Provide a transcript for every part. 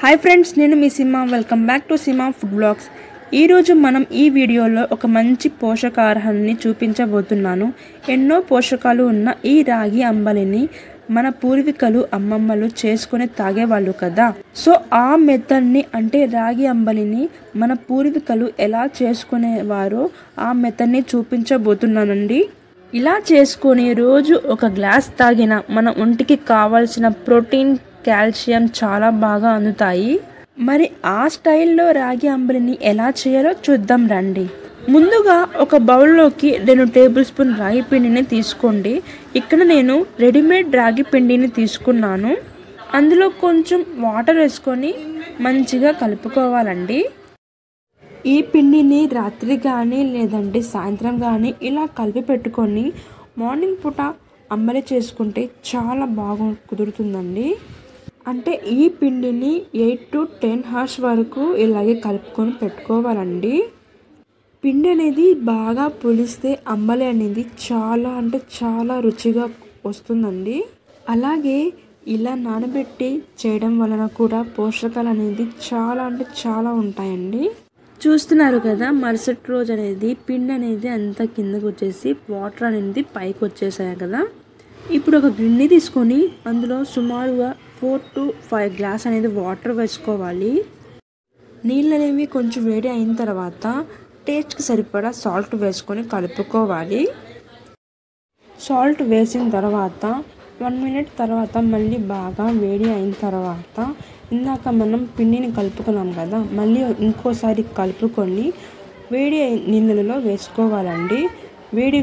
Hi friends, నేను మీ Simha. Welcome back to Simha food blogs. ఈరోజు మనం ఈ వీడియోలో ఒక మంచి పోషకాహారాన్ని చూపించబోతున్నాను. ఎన్నో పోషకాలు ఉన్న ఈ రాగి అంబలిని మన పూర్వీకులు అమ్మమ్మలు చేసుకుని తాగేవాళ్ళు కదా. సో ఆ మెథడ్ని అంటే రాగి అంబలిని మన పూర్వీకులు ఎలా చేసుకునేవారో ఆ మెథడ్ని చూపించబోతున్నానండి. ఇలా చేసుకొని రోజు ఒక గ్లాస్ తాగిన మన ఒంటికి కావాల్సిన ప్రోటీన్, కాల్షియం చాలా బాగా అందుతాయి. మరి ఆ స్టైల్లో రాగి అంబలిని ఎలా చేయాలో చూద్దాం రండి. ముందుగా ఒక బౌల్లోకి 2 టేబుల్ స్పూన్ రాగి పిండిని తీసుకోండి. ఇక్కడ నేను రెడీమేడ్ రాగి పిండిని తీసుకున్నాను. అందులో కొంచెం వాటర్ వేసుకొని మంచిగా కలుపుకోవాలండి. ఈ పిండిని రాత్రి కానీ లేదంటే సాయంత్రం కానీ ఇలా కలిపి పెట్టుకొని మార్నింగ్ పూట అంబలి చేసుకుంటే చాలా బాగా కుదురుతుందండి. అంటే ఈ పిండిని 8 to 10 hours వరకు ఇలాగే కలుపుకొని పెట్టుకోవాలండి. పిండి అనేది బాగా పులిస్తే అంబలి అనేది చాలా అంటే చాలా రుచిగా వస్తుందండి. అలాగే ఇలా నానబెట్టి చేయడం వలన కూడా పోషకాలు అనేది చాలా అంటే చాలా ఉంటాయండి. చూస్తున్నారు కదా, మరుసటి రోజు అనేది పిండి అనేది అంతా కిందకు వచ్చేసి వాటర్ అనేది పైకి వచ్చేసాయి కదా. ఇప్పుడు ఒక గిన్నె తీసుకొని అందులో సుమారుగా 4 to 5 గ్లాస్ అనేది వాటర్ వేసుకోవాలి. నీళ్ళు అనేవి కొంచెం వేడి అయిన తర్వాత టేస్ట్కి సరిపడా సాల్ట్ వేసుకొని కలుపుకోవాలి. సాల్ట్ వేసిన తర్వాత 1 minute తర్వాత మళ్ళీ బాగా వేడి అయిన తర్వాత ఇందాక మనం పిండిని కలుపుకున్నాం కదా, మళ్ళీ ఇంకోసారి కలుపుకొని వేడి నీళ్ళలో వేసుకోవాలండి. వేడి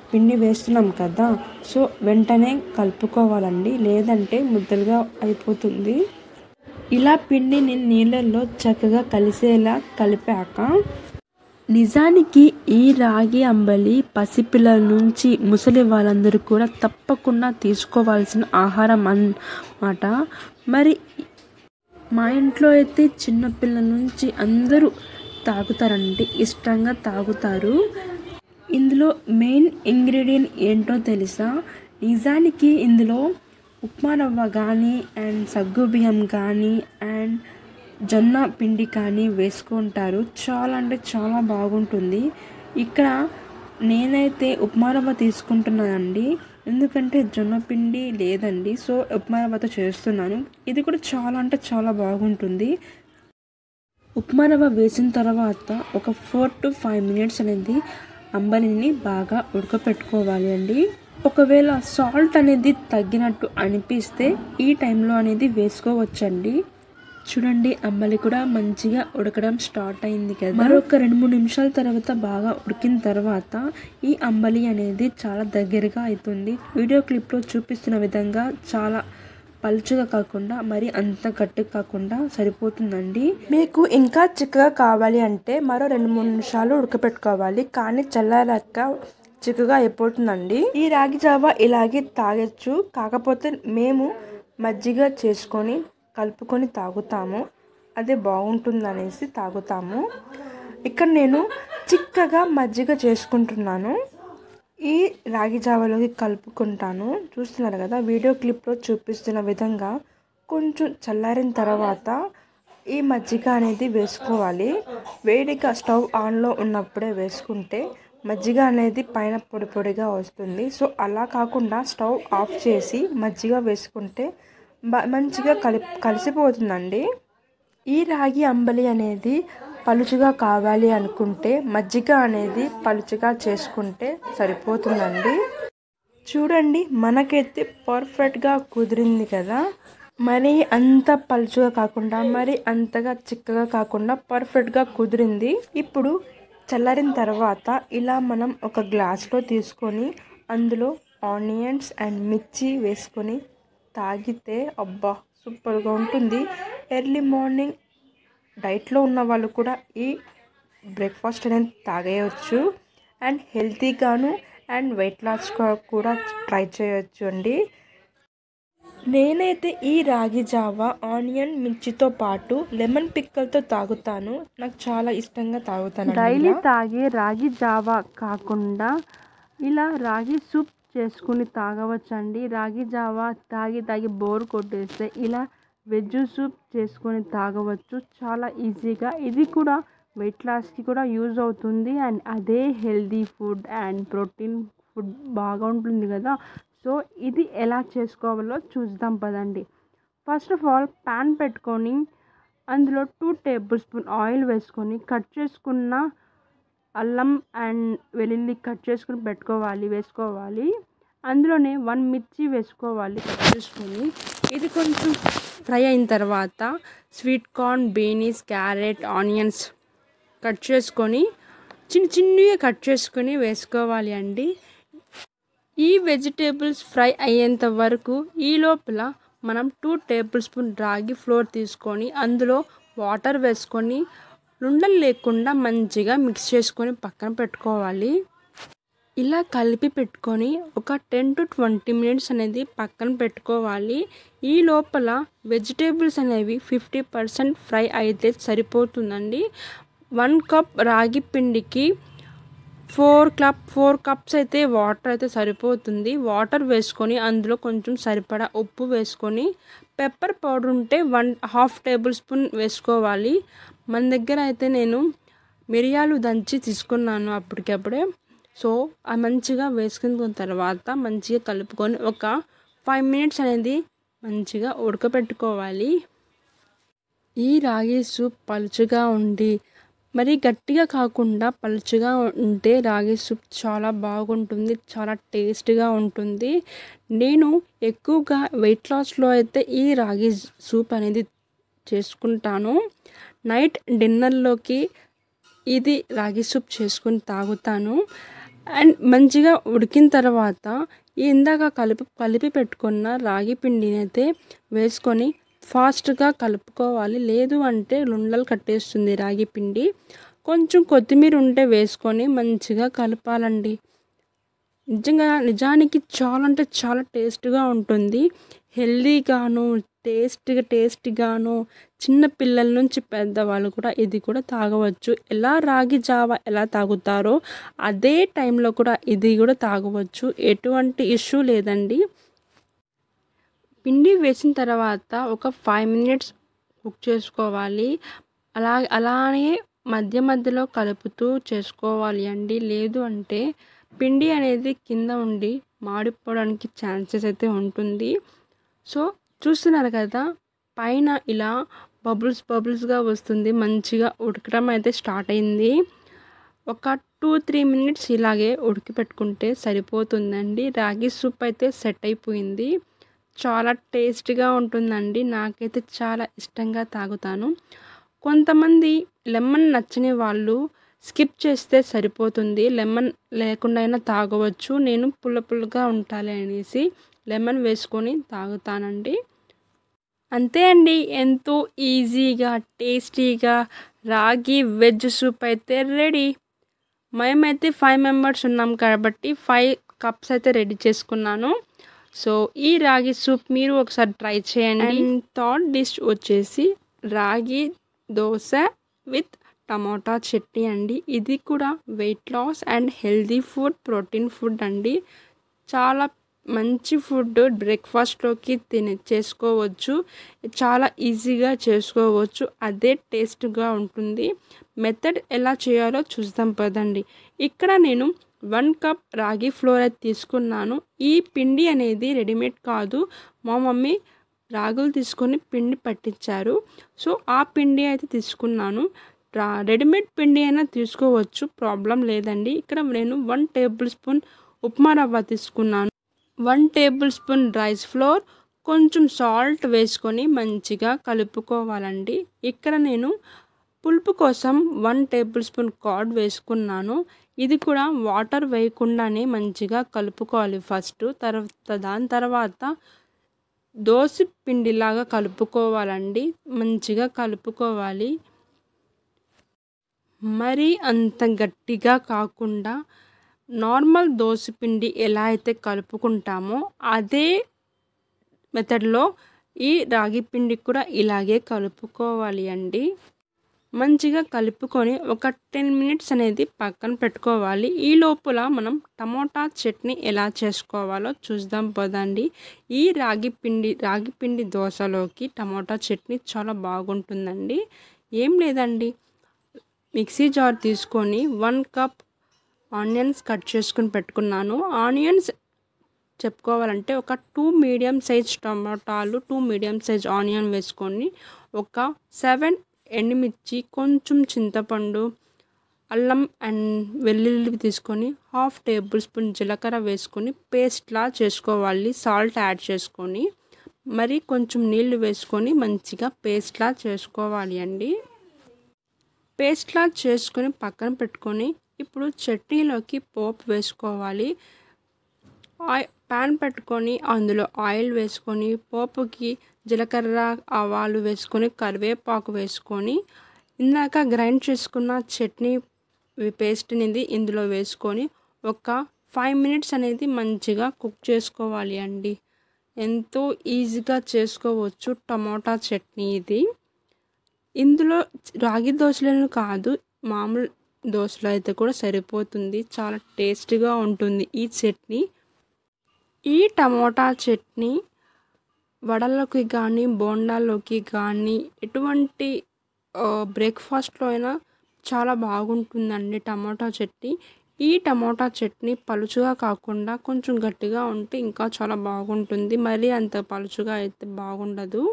పిండి వేస్తున్నాం కదా, సో వెంటనే కలుపుకోవాలండి, లేదంటే ముద్దలుగా అయిపోతుంది. ఇలా పిండిని నీళ్ళల్లో చక్కగా కలిసేలా కలిపాక, నిజానికి ఈ రాగి అంబలి పసిపిల్లల నుంచి ముసలి వాళ్ళందరూ కూడా తప్పకుండా తీసుకోవాల్సిన ఆహారం అన్నమాట. మరి మా ఇంట్లో అయితే చిన్నపిల్లల నుంచి అందరూ తాగుతారండి, ఇష్టంగా తాగుతారు. ఇందులో మెయిన్ ఇంగ్రీడియంట్ ఏంటో తెలుసా? నిజానికి ఇందులో ఉప్మా రవ్వ కానీ అండ్ సగ్గుబియ్యం కానీ అండ్ జొన్న పిండి కానీ వేసుకుంటారు. చాలా అంటే చాలా బాగుంటుంది. ఇక్కడ నేనైతే ఉప్మా రవ్వ తీసుకుంటున్నానండి, ఎందుకంటే జొన్న పిండి లేదండి. సో ఉప్మా రవ్వతో చేస్తున్నాను. ఇది కూడా చాలా అంటే చాలా బాగుంటుంది. ఉప్మా రవ్వ వేసిన తర్వాత ఒక 4 to 5 minutes అనేది అంబలిని బాగా ఉడకపెట్టుకోవాలి అండి. ఒకవేళ సాల్ట్ అనేది తగ్గినట్టు అనిపిస్తే ఈ టైంలో అనేది వేసుకోవచ్చండి. చూడండి, అంబలి కూడా మంచిగా ఉడకడం స్టార్ట్ అయింది కదా. మరొక 2-3 నిమిషాల తర్వాత బాగా ఉడికిన తర్వాత ఈ అంబలి అనేది చాలా దగ్గరగా అవుతుంది. వీడియో క్లిప్లో చూపిస్తున్న విధంగా చాలా పలుచగా కాకుండా మరి అంత గట్టిగా కాకుండా సరిపోతుందండి. మీకు ఇంకా చిక్కగా కావాలి అంటే మరో 2-3 నిమిషాలు ఉడకపెట్టుకోవాలి, కానీ చల్లారాక చిక్కగా అయిపోతుందండి. ఈ రాగి జావా ఇలాగే తాగొచ్చు, కాకపోతే మేము మజ్జిగ చేసుకొని కలుపుకొని తాగుతాము, అదే బాగుంటుంది అనేసి తాగుతాము. ఇక్కడ నేను చిక్కగా మజ్జిగ చేసుకుంటున్నాను. ఈ రాగి జావలోకి కలుపుకుంటాను. చూస్తున్నారు కదా, వీడియో క్లిప్లో చూపిస్తున్న విధంగా కొంచెం చల్లారిన తర్వాత ఈ మజ్జిగ అనేది వేసుకోవాలి. వేడిగా స్టవ్ ఆన్లో ఉన్నప్పుడే వేసుకుంటే మజ్జిగ అనేది పైన పొడి పొడిగా వస్తుంది. సో అలా కాకుండా స్టవ్ ఆఫ్ చేసి మజ్జిగ వేసుకుంటే మంచిగా కలిసిపోతుందండి. ఈ రాగి అంబలి అనేది పలుచుగా కావాలి అనుకుంటే మజ్జిగ అనేది పలుచుగా చేసుకుంటే సరిపోతుందండి. చూడండి, మనకైతే పర్ఫెక్ట్గా కుదిరింది కదా. మరి అంత పలుచుగా కాకుండా మరి అంతగా చిక్కగా కాకుండా పర్ఫెక్ట్గా కుదిరింది. ఇప్పుడు చల్లారిన తర్వాత ఇలా మనం ఒక గ్లాస్లో తీసుకొని అందులో ఆనియన్స్ అండ్ మిర్చి వేసుకొని తాగితే అబ్బా సూపర్గా ఉంటుంది. ఎర్లీ మార్నింగ్ డైట్లో ఉన్న వాళ్ళు కూడా ఈ బ్రేక్ఫాస్ట్ అనేది తాగేయచ్చు అండ్ హెల్తీగాను అండ్ వెయిట్ లాస్ కూడా ట్రై చేయొచ్చు అండి. నేనైతే ఈ రాగి జావా ఆనియన్ మిర్చితో పాటు లెమన్ పిక్కలతో తాగుతాను. నాకు చాలా ఇష్టంగా తాగుతాను. డైలీ తాగే రాగి జావా కాకుండా ఇలా రాగి సూప్ చేసుకుని తాగవచ్చండి. రాగి జావా తాగి బోర్ కొట్టేస్తే ఇలా వెజ్ సూప్ చేసుకొని తాగవచ్చు చాలా ఈజీగా. ఇది కూడా వెయిట్ లాస్కి కూడా యూజ్ అవుతుంది అండ్ అదే healthy food and protein food బాగా ఉంటుంది కదా. సో ఇది ఎలా చేసుకోవాలో చూద్దాం పదండి. ఫస్ట్ ఆఫ్ ఆల్ ప్యాన్ పెట్టుకొని అందులో 2 టేబుల్ స్పూన్ ఆయిల్ వేసుకొని కట్ చేసుకున్న అల్లం అండ్ వెల్లుల్లి కట్ చేసుకుని వేసుకోవాలి. అందులోనే 1 మిర్చి వేసుకోవాలి కట్ చేసుకొని. ఇది కొంచెం ఫ్రై అయిన తర్వాత sweet corn, beans, carrot, onions cut చేసుకొని చిన్నగా కట్ చేసుకొని వేసుకోవాలి అండి. ఈ వెజిటేబుల్స్ ఫ్రై అయ్యేంత వరకు ఈ లోపల మనం 2 టేబుల్ స్పూన్ రాగి ఫ్లోర్ తీసుకొని అందులో వాటర్ వేసుకొని ఉండలు లేకుండా మంచిగా మిక్స్ చేసుకొని పక్కన పెట్టుకోవాలి. ఇలా కలిపి పెట్టుకొని ఒక 10 to 20 మినిట్స్ అనేది పక్కన పెట్టుకోవాలి. ఈ లోపల వెజిటేబుల్స్ అనేవి 50% ఫ్రై అయితే సరిపోతుందండి. 1 కప్ రాగి పిండికి 4 కప్స్ అయితే వాటర్ అయితే సరిపోతుంది. వాటర్ వేసుకొని అందులో కొంచెం సరిపడా ఉప్పు వేసుకొని పెప్పర్ పౌడర్ ఉంటే 1/2 టేబుల్ స్పూన్ వేసుకోవాలి. మన దగ్గర అయితే నేను మిరియాలు దంచి తీసుకున్నాను అప్పటికప్పుడే. సో అది మంచిగా వేసుకున్న తర్వాత మంచిగా కలుపుకొని ఒక 5 మినిట్స్ అనేది మంచిగా ఉడకపెట్టుకోవాలి. ఈ రాగి సూప్ పలుచగా ఉండి మరి గట్టిగా కాకుండా పలుచగా ఉంటే రాగి సూప్ చాలా బాగుంటుంది, చాలా టేస్ట్గా ఉంటుంది. నేను ఎక్కువగా వెయిట్ లాస్లో అయితే ఈ రాగి సూప్ అనేది చేసుకుంటాను. నైట్ డిన్నర్లోకి ఇది రాగి సూప్ చేసుకుని తాగుతాను. అండ్ మంచిగా ఉడికిన తర్వాత ఇందాక కలిపి పెట్టుకున్న రాగి పిండిని అయితే వేసుకొని ఫాస్ట్గా కలుపుకోవాలి. లేదు అంటే లుండలు కట్టేస్తుంది రాగి పిండి. కొంచెం కొత్తిమీర ఉంటే వేసుకొని మంచిగా కలపాలండి. నిజానికి చాలా అంటే చాలా టేస్ట్గా ఉంటుంది. హెల్దీగాను టేస్టీగాను చిన్న పిల్లల నుంచి పెద్దవాళ్ళు కూడా ఇది కూడా తాగవచ్చు. ఎలా రాగి జావా ఎలా తాగుతారో అదే టైంలో కూడా ఇది కూడా తాగవచ్చు, ఎటువంటి ఇష్యూ లేదండి. పిండి వేసిన తర్వాత ఒక 5 మినిట్స్ కుక్ చేసుకోవాలి. అలానే మధ్యలో కలుపుతూ చేసుకోవాలి అండి. లేదు అంటే పిండి అనేది కింద ఉండి మాడిపోవడానికి ఛాన్సెస్ అయితే ఉంటుంది. సో చూస్తున్నారు కదా, పైన ఇలా బబుల్స్గా వస్తుంది. మంచిగా ఉడకడం అయితే స్టార్ట్ అయింది. ఒక 2-3 మినిట్స్ ఇలాగే ఉడికి పెట్టుకుంటే సరిపోతుందండి. రాగి సూప్ అయితే సెట్ అయిపోయింది. చాలా టేస్ట్గా ఉంటుందండి. నాకైతే చాలా ఇష్టంగా తాగుతాను. కొంతమంది లెమన్ నచ్చని వాళ్ళు స్కిప్ చేస్తే సరిపోతుంది. లెమన్ లేకుండా అయినా తాగవచ్చు. నేను పుల్లగా ఉండాలి అనేసి లెమన్ వేసుకొని తాగుతానండి. అంతే అండి, ఎంతో ఈజీగా టేస్టీగా రాగి వెజ్ సూప్ అయితే రెడీ. మేమైతే 5 మెంబర్స్ ఉన్నాం కాబట్టి 5 కప్స్ అయితే రెడీ చేసుకున్నాను. సో ఈ రాగి సూప్ మీరు ఒకసారి ట్రై చేయండి. అండ్ థర్డ్ డిష్ వచ్చేసి రాగి దోశ విత్ టమాటా చట్నీ అండి. ఇది కూడా weight loss and healthy food, protein food అండి. చాలా మంచి ఫుడ్. బ్రేక్ఫాస్ట్లోకి చేసుకోవచ్చు, చాలా ఈజీగా చేసుకోవచ్చు, అదే టేస్ట్గా ఉంటుంది. మెథడ్ ఎలా చేయాలో చూద్దాం పదండి. ఇక్కడ నేను 1 కప్ రాగి ఫ్లోర్ అయితే తీసుకున్నాను. ఈ పిండి అనేది రెడీమేడ్ కాదు, మా మమ్మీ రాగులు తీసుకొని పిండి పట్టించారు. సో ఆ పిండి అయితే తీసుకున్నాను. రెడీమేడ్ పిండి అయినా తీసుకోవచ్చు, ప్రాబ్లం లేదండి. ఇక్కడ నేను 1 టేబుల్ స్పూన్ ఉప్మా రవ్వ తీసుకున్నాను. 1 టేబుల్ స్పూన్ రైస్ ఫ్లోర్, కొంచెం సాల్ట్ వేసుకొని మంచిగా కలుపుకోవాలండి. ఇక్కడ నేను పులుపు కోసం 1 టేబుల్ స్పూన్ కర్డ్ వేసుకున్నాను. ఇది కూడా వాటర్ వేయకుండానే మంచిగా కలుపుకోవాలి ఫస్ట్. దాని తర్వాత దోశ పిండిలాగా కలుపుకోవాలండి. మంచిగా కలుపుకోవాలి. మరీ అంత గట్టిగా కాకుండా నార్మల్ దోశ పిండి ఎలా అయితే కలుపుకుంటామో అదే మెథడ్లో ఈ రాగి పిండి కూడా ఇలాగే కలుపుకోవాలి అండి. మంచిగా కలుపుకొని ఒక 10 మినిట్స్ అనేది పక్కన పెట్టుకోవాలి. ఈ లోపల మనం టమోటా చట్నీ ఎలా చేసుకోవాలో చూద్దాం పదండి. ఈ రాగి పిండి దోసలోకి టమోటా చట్నీ చాలా బాగుంటుందండి. ఏం లేదండి, మిక్సీ జార్ తీసుకొని 1 కప్ ఆనియన్స్ కట్ చేసుకుని పెట్టుకున్నాను. ఆనియన్స్ చెప్పుకోవాలంటే ఒక 2 మీడియం సైజ్ టమాటాలు, 2 మీడియం సైజ్ ఆనియన్ వేసుకొని, ఒక 7 ఎండుమిర్చి, కొంచెం చింతపండు, అల్లం అండ్ వెల్లుల్లి తీసుకొని 1/2 టేబుల్ స్పూన్ జీలకర్ర వేసుకొని పేస్ట్లా చేసుకోవాలి. సాల్ట్ యాడ్ చేసుకొని మరి కొంచెం నీళ్లు వేసుకొని మంచిగా పేస్ట్లా చేసుకోవాలి అండి. పేస్ట్లా చేసుకొని పక్కన పెట్టుకొని ఇప్పుడు చట్నీలోకి పోపు వేసుకోవాలి. ప్యాన్ పెట్టుకొని అందులో ఆయిల్ వేసుకొని పోపుకి జీలకర్ర, ఆవాలు వేసుకొని కరివేపాకు వేసుకొని ఇందాక గ్రైండ్ చేసుకున్న చట్నీ పేస్ట్ అనేది ఇందులో వేసుకొని ఒక 5 మినిట్స్ అనేది మంచిగా కుక్ చేసుకోవాలి అండి. ఎంతో ఈజీగా చేసుకోవచ్చు టమోటా చట్నీ ఇది. ఇందులో రాగి దోశలను కాదు, మామూలు దోశలు అయితే కూడా సరిపోతుంది. చాలా టేస్టీగా ఉంటుంది ఈ చట్నీ. ఈ టమోటా చట్నీ వడలకి కానీ, బోండాల్లోకి కానీ, ఎటువంటి బ్రేక్ఫాస్ట్లో అయినా చాలా బాగుంటుందండి టమోటా చట్నీ. ఈ టమోటా చట్నీ పలుచుగా కాకుండా కొంచెం గట్టిగా ఉంటే ఇంకా చాలా బాగుంటుంది. మరీ అంత పలుచుగా అయితే బాగుండదు.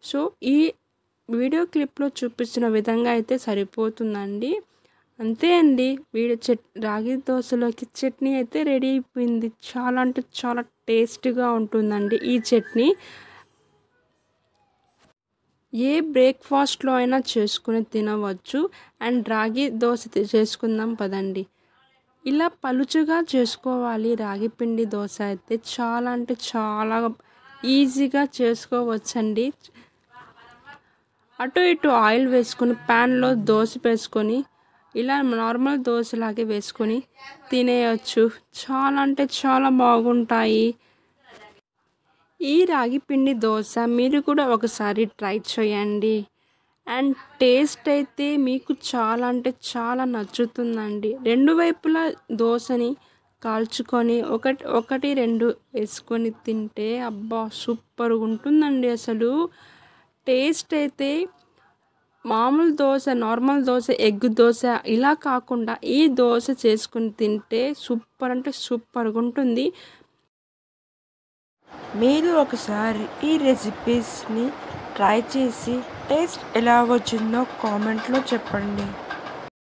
సో ఈ వీడియో క్లిప్లో చూపిస్తున్న విధంగా అయితే సరిపోతుందండి. అంతే అండి, రాగి దోశలోకి చట్నీ అయితే రెడీ అయిపోయింది. చాలా అంటే చాలా టేస్టీగా ఉంటుందండి ఈ చట్నీ. ఏ బ్రేక్ఫాస్ట్లో అయినా చేసుకుని తినవచ్చు. అండ్ రాగి దోశ చేసుకుందాం పదండి. ఇలా పలుచుగా చేసుకోవాలి. రాగి పిండి దోశ అయితే చాలా అంటే చాలా ఈజీగా చేసుకోవచ్చండి. అటు ఇటు ఆయిల్ వేసుకొని ప్యాన్లో దోశ వేసుకొని ఇలా నార్మల్ దోశలాగే వేసుకొని తినేయచ్చు. చాలా అంటే చాలా బాగుంటాయి. ఈ రాగి పిండి దోశ మీరు కూడా ఒకసారి ట్రై చేయండి. అండ్ టేస్ట్ అయితే మీకు చాలా అంటే చాలా నచ్చుతుందండి. 2 వైపులా దోశని కాల్చుకొని ఒకటి 2 వేసుకొని తింటే అబ్బా సూపర్గా ఉంటుందండి. అసలు టేస్ట్ అయితే మామూలు దోశ, నార్మల్ దోశ, ఎగ్ దోశ ఇలా కాకుండా ఈ దోశ చేసుకుని తింటే సూపర్ అంటే సూపర్గా ఉంటుంది. మీరు ఒకసారి ఈ రెసిపీస్ని ట్రై చేసి టేస్ట్ ఎలా వచ్చిందో కామెంట్లో చెప్పండి.